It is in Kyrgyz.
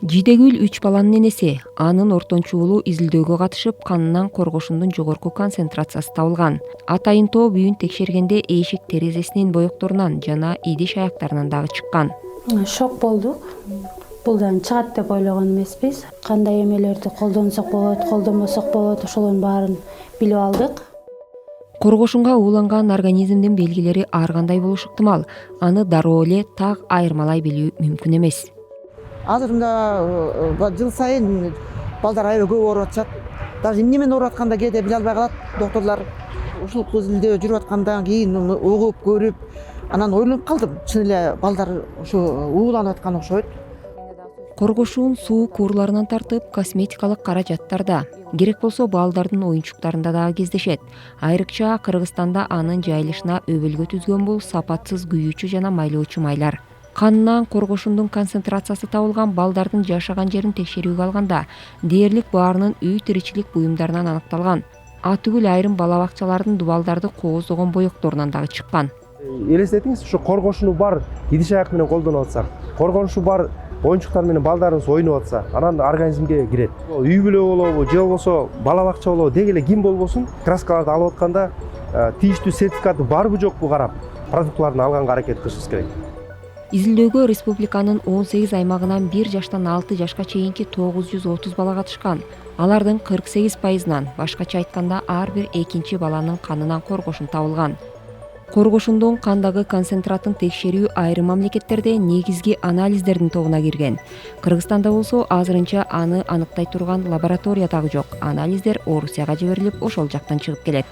Жидегүл 3 баланын энеси. Анын ортончу уулу изилдөөгө катышып, канынан коргошундун жогорку концентрациясы табылган. Атайынтоо бүйүн текшергенде эшик терезесинин боекторунан жана идиш аяктарынан дагы чыккан. Шок болдук. Бул да чыгат деп ойлогон эмеспиз. Кандай эмелерди колдонсок болот, колдонбосок болот, ошолордун баарын билип алдык. Коргошунга ууланган организмдин белгилери ар кандай болушу ыктымал. Аны дароо эле так айырмалай билүү мүмкүн эмес. Азыр мында жыл сайын балдар аябай көп ооруп атышат. Даже эмне менен ооруп атканда кээде биле албай калат. Доктурлар ушул изилдөө жүрүп аткандан кийин угуп көрүп, анан ойлонуп калдым. Чын эле балдар ушу ууланып аткан окшойт. Коргошуун суу куурларынан тартып, косметикалык каражаттарда, керек болсо балдардын оюнчуктарында дагы кездешет. Айрыкча Кыргызстанда анын жайылышына өбөлгө түзгөн бул сапатсыз күйүүчү жана майлоочу майлар. Канынан коргошундун концентрациясы табылган балдардын жашаган жерин текшерүүгө алганда дээрлик баарынын үй тиричилик буюмдарынан аныкталган. Атүгүл айрым бала бакчалардын дубалдарды кооздогон боекторунан дагы чыккан. Элестетиңиз, ушу коргошуну бар идиш аяк менен колдонуп атсак, коргонушу бар оюнчуктар менен балдарыбыз ойноп атса, анан организмге кирет. Үй бүлө болобу, же болбосо бала бакча болобу, деги эле ким болбосун, краскаларды алып атканда тийиштүү сертификаты барбы жокпу карап, продуктларын алганга аракет кылышыбыз керек. Изилдөөгө республиканын 18 аймагынан 1 жаштан 6 жашка чейинки 930 бала катышкан. Алардын 48%-нан, башкача айтканда, ар бир экинчи баланын канынан коргошун табылган. Коргошундун кандагы концентратын текшерүү айрым мамлекеттерде негизги анализдердин тобуна кирген. Кыргызстанда болсо азырынча аны аныктай турган лаборатория дагы жок. Анализдер Орусияга жиберилип, ошол жактан чыгып келет.